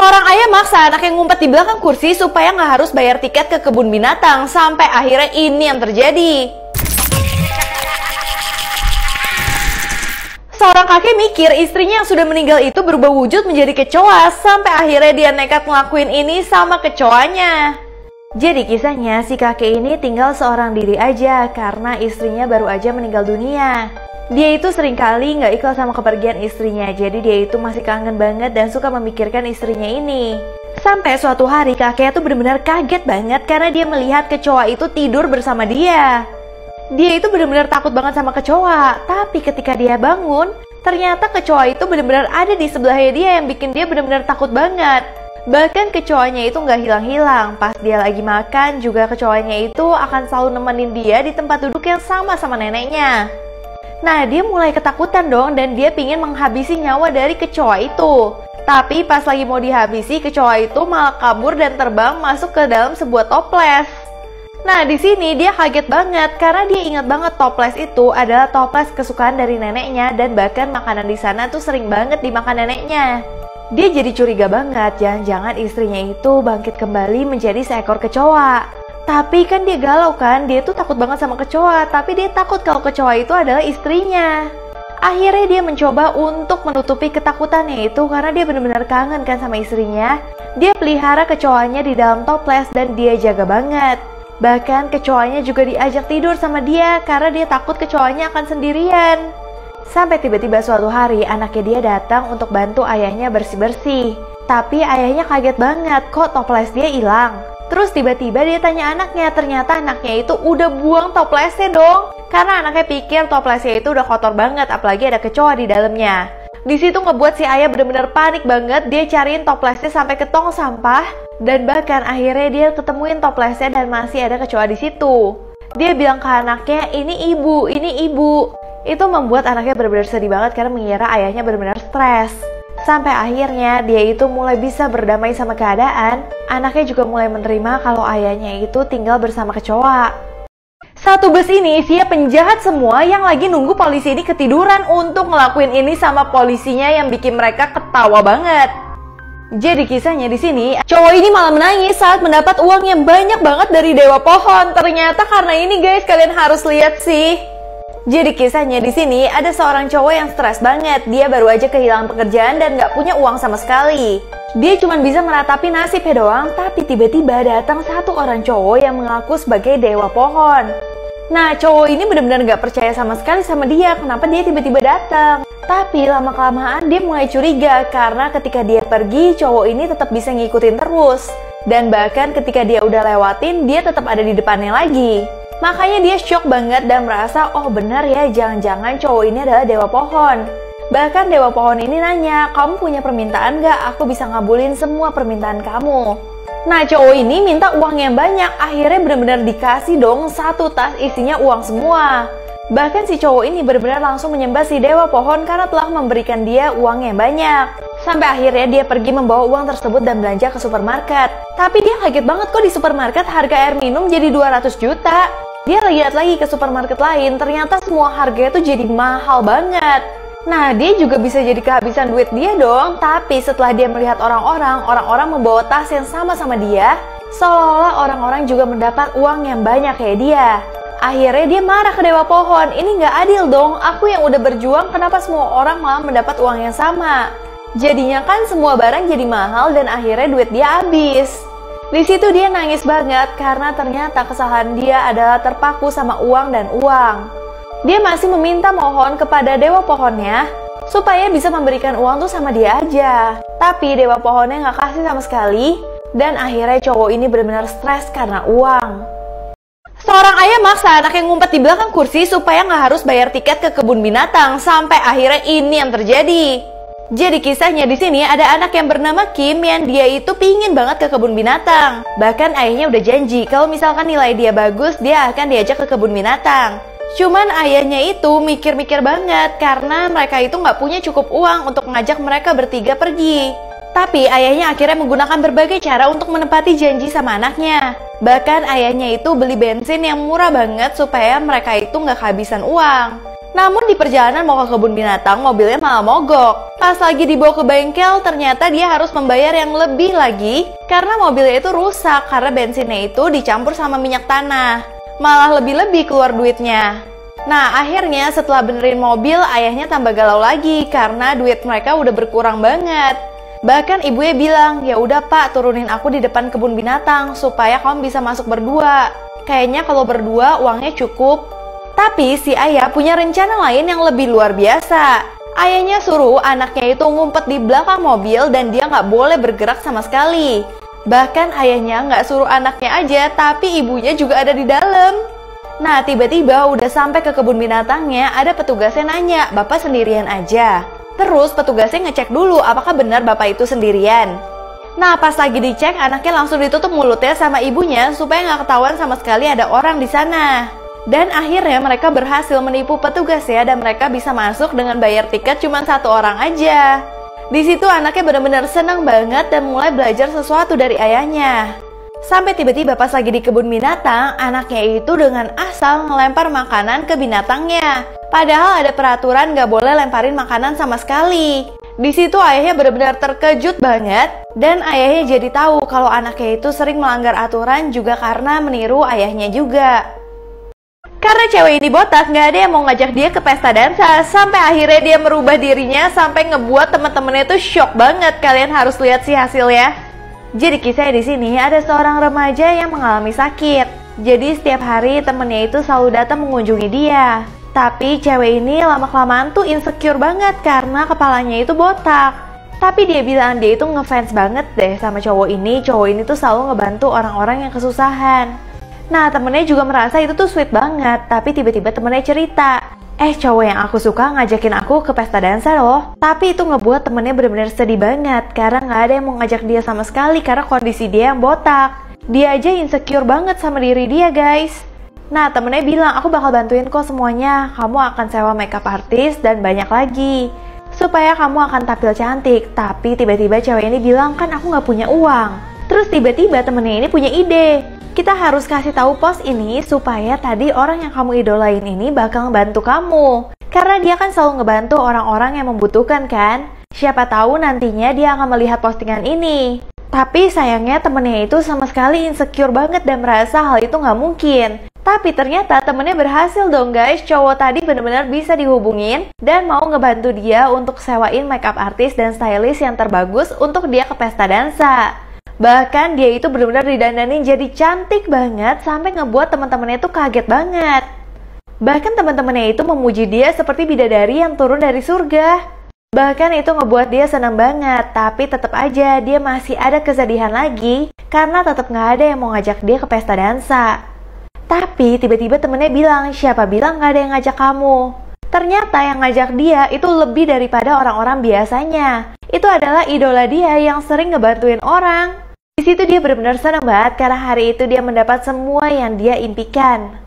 Seorang ayah maksa anaknya ngumpet di belakang kursi supaya nggak harus bayar tiket ke kebun binatang. Sampai akhirnya ini yang terjadi. Seorang kakek mikir istrinya yang sudah meninggal itu berubah wujud menjadi kecoa. Sampai akhirnya dia nekat ngelakuin ini sama kecoanya. Jadi kisahnya si kakek ini tinggal seorang diri aja karena istrinya baru aja meninggal dunia. Dia itu seringkali nggak ikhlas sama kepergian istrinya, jadi dia itu masih kangen banget dan suka memikirkan istrinya ini. Sampai suatu hari kakeknya tuh benar-benar kaget banget karena dia melihat kecoa itu tidur bersama dia. Dia itu benar-benar takut banget sama kecoa, tapi ketika dia bangun, ternyata kecoa itu benar-benar ada di sebelahnya dia yang bikin dia benar-benar takut banget. Bahkan kecoanya itu nggak hilang-hilang, pas dia lagi makan juga kecoanya itu akan selalu nemenin dia di tempat duduk yang sama neneknya. Nah, dia mulai ketakutan dong dan dia pingin menghabisi nyawa dari kecoa itu. Tapi pas lagi mau dihabisi, kecoa itu malah kabur dan terbang masuk ke dalam sebuah toples. Nah, di sini dia kaget banget karena dia ingat banget toples itu adalah toples kesukaan dari neneknya dan bahkan makanan di sana tuh sering banget dimakan neneknya. Dia jadi curiga banget, jangan-jangan istrinya itu bangkit kembali menjadi seekor kecoa. Tapi kan dia galau kan, dia tuh takut banget sama kecoa, tapi dia takut kalau kecoa itu adalah istrinya. Akhirnya dia mencoba untuk menutupi ketakutannya itu karena dia benar-benar kangen kan sama istrinya. Dia pelihara kecoanya di dalam toples dan dia jaga banget. Bahkan kecoanya juga diajak tidur sama dia karena dia takut kecoanya akan sendirian. Sampai tiba-tiba suatu hari anaknya dia datang untuk bantu ayahnya bersih-bersih. Tapi ayahnya kaget banget, kok toples dia hilang. Terus tiba-tiba dia tanya anaknya, ternyata anaknya itu udah buang toplesnya dong. Karena anaknya pikir toplesnya itu udah kotor banget, apalagi ada kecoa di dalamnya. Di situ ngebuat si ayah bener-bener panik banget, dia cariin toplesnya sampai ke tong sampah. Dan bahkan akhirnya dia ketemuin toplesnya dan masih ada kecoa di situ. Dia bilang ke anaknya, ini ibu, ini ibu. Itu membuat anaknya bener-bener sedih banget karena mengira ayahnya bener-bener stres. Sampai akhirnya dia itu mulai bisa berdamai sama keadaan. Anaknya juga mulai menerima kalau ayahnya itu tinggal bersama kecoa. Satu bus ini isinya penjahat semua yang lagi nunggu polisi ini ketiduran untuk ngelakuin ini sama polisinya yang bikin mereka ketawa banget. Jadi kisahnya di sini, cowok ini malah menangis saat mendapat uang yang banyak banget dari Dewa Pohon. Ternyata karena ini guys, kalian harus lihat sih. Jadi kisahnya di sini ada seorang cowok yang stres banget. Dia baru aja kehilangan pekerjaan dan gak punya uang sama sekali. Dia cuma bisa meratapi nasibnya doang, tapi tiba-tiba datang satu orang cowok yang mengaku sebagai Dewa Pohon. Nah, cowok ini benar-benar gak percaya sama sekali sama dia. Kenapa dia tiba-tiba datang? Tapi lama-kelamaan dia mulai curiga karena ketika dia pergi, cowok ini tetap bisa ngikutin terus. Dan bahkan ketika dia udah lewatin, dia tetap ada di depannya lagi. Makanya dia shock banget dan merasa, oh benar ya, jangan-jangan cowok ini adalah Dewa Pohon. Bahkan Dewa Pohon ini nanya, kamu punya permintaan gak? Aku bisa ngabulin semua permintaan kamu. Nah, cowok ini minta uang yang banyak. Akhirnya benar-benar dikasih dong satu tas isinya uang semua. Bahkan si cowok ini benar-benar langsung menyembah si Dewa Pohon karena telah memberikan dia uang yang banyak. Sampai akhirnya dia pergi membawa uang tersebut dan belanja ke supermarket. Tapi dia kaget banget kok di supermarket harga air minum jadi 200 juta. Dia lihat lagi ke supermarket lain, ternyata semua harganya tuh jadi mahal banget. Nah, dia juga bisa jadi kehabisan duit dia dong. Tapi setelah dia melihat orang-orang membawa tas yang sama dia, seolah-olah orang-orang juga mendapat uang yang banyak kayak dia. Akhirnya dia marah ke Dewa Pohon, ini nggak adil dong, aku yang udah berjuang kenapa semua orang malah mendapat uang yang sama. Jadinya kan semua barang jadi mahal dan akhirnya duit dia habis. Di situ dia nangis banget karena ternyata kesalahan dia adalah terpaku sama uang dan uang. Dia masih meminta mohon kepada Dewa Pohonnya supaya bisa memberikan uang tuh sama dia aja. Tapi Dewa Pohonnya nggak kasih sama sekali dan akhirnya cowok ini benar-benar stres karena uang. Seorang ayah maksa anaknya ngumpet di belakang kursi supaya nggak harus bayar tiket ke kebun binatang. Sampai akhirnya ini yang terjadi. Jadi kisahnya di sini ada anak yang bernama Kim yang dia itu pingin banget ke kebun binatang. Bahkan ayahnya udah janji kalau misalkan nilai dia bagus dia akan diajak ke kebun binatang. Cuman ayahnya itu mikir-mikir banget karena mereka itu nggak punya cukup uang untuk ngajak mereka bertiga pergi. Tapi ayahnya akhirnya menggunakan berbagai cara untuk menepati janji sama anaknya. Bahkan ayahnya itu beli bensin yang murah banget supaya mereka itu nggak kehabisan uang. Namun di perjalanan mau ke kebun binatang mobilnya malah mogok. Pas lagi dibawa ke bengkel, ternyata dia harus membayar yang lebih lagi karena mobilnya itu rusak karena bensinnya itu dicampur sama minyak tanah. Malah lebih-lebih keluar duitnya. Nah, akhirnya setelah benerin mobil, ayahnya tambah galau lagi karena duit mereka udah berkurang banget. Bahkan ibunya bilang, ya udah Pak, turunin aku di depan kebun binatang supaya kamu bisa masuk berdua. Kayaknya kalau berdua uangnya cukup. Tapi si ayah punya rencana lain yang lebih luar biasa. Ayahnya suruh anaknya itu ngumpet di belakang mobil dan dia nggak boleh bergerak sama sekali. Bahkan ayahnya nggak suruh anaknya aja, tapi ibunya juga ada di dalam. Nah, tiba-tiba udah sampai ke kebun binatangnya, ada petugasnya nanya, Bapak sendirian aja? Terus petugasnya ngecek dulu apakah benar Bapak itu sendirian. Nah, pas lagi dicek, anaknya langsung ditutup mulutnya sama ibunya supaya nggak ketahuan sama sekali ada orang di sana. Dan akhirnya mereka berhasil menipu petugas ya, dan mereka bisa masuk dengan bayar tiket cuma satu orang aja. Di situ anaknya benar-benar senang banget dan mulai belajar sesuatu dari ayahnya. Sampai tiba-tiba pas lagi di kebun binatang, anaknya itu dengan asal ngelempar makanan ke binatangnya. Padahal ada peraturan nggak boleh lemparin makanan sama sekali. Di situ ayahnya benar-benar terkejut banget, dan ayahnya jadi tahu kalau anaknya itu sering melanggar aturan juga karena meniru ayahnya juga. Karena cewek ini botak, nggak ada yang mau ngajak dia ke pesta dansa. Sampai akhirnya dia merubah dirinya sampai ngebuat teman-temannya tuh shock banget. Kalian harus lihat sih hasilnya. Jadi kisahnya di sini ada seorang remaja yang mengalami sakit. Jadi setiap hari temennya itu selalu datang mengunjungi dia. Tapi cewek ini lama-kelamaan tuh insecure banget karena kepalanya itu botak. Tapi dia bilang dia itu ngefans banget deh sama cowok ini. Cowok ini tuh selalu ngebantu orang-orang yang kesusahan. Nah, temennya juga merasa itu tuh sweet banget, tapi tiba-tiba temennya cerita, cowok yang aku suka ngajakin aku ke pesta dansa loh. Tapi itu ngebuat temennya bener-bener sedih banget, karena gak ada yang mau ngajak dia sama sekali karena kondisi dia yang botak. Dia aja insecure banget sama diri dia, guys. Nah, temennya bilang, aku bakal bantuin kok semuanya. Kamu akan sewa makeup artist dan banyak lagi, supaya kamu akan tampil cantik. Tapi tiba-tiba cewek ini bilang, kan aku gak punya uang. Terus tiba-tiba temennya ini punya ide. Kita harus kasih tahu pos ini supaya tadi orang yang kamu idolain ini bakal ngebantu kamu. Karena dia kan selalu ngebantu orang-orang yang membutuhkan kan. Siapa tahu nantinya dia akan melihat postingan ini. Tapi sayangnya temennya itu sama sekali insecure banget dan merasa hal itu nggak mungkin. Tapi ternyata temennya berhasil dong guys. Cowok tadi benar-benar bisa dihubungin dan mau ngebantu dia untuk sewain makeup artist dan stylist yang terbagus untuk dia ke pesta dansa. Bahkan dia itu benar-benar didandanin jadi cantik banget sampai ngebuat teman-temannya itu kaget banget. Bahkan teman-temannya itu memuji dia seperti bidadari yang turun dari surga. Bahkan itu ngebuat dia senang banget, tapi tetap aja dia masih ada kesedihan lagi karena tetap nggak ada yang mau ngajak dia ke pesta dansa. Tapi tiba-tiba temennya bilang, siapa bilang nggak ada yang ngajak kamu? Ternyata yang ngajak dia itu lebih daripada orang-orang biasanya. Itu adalah idola dia yang sering ngebantuin orang. Di situ dia benar-benar senang banget karena hari itu dia mendapat semua yang dia impikan.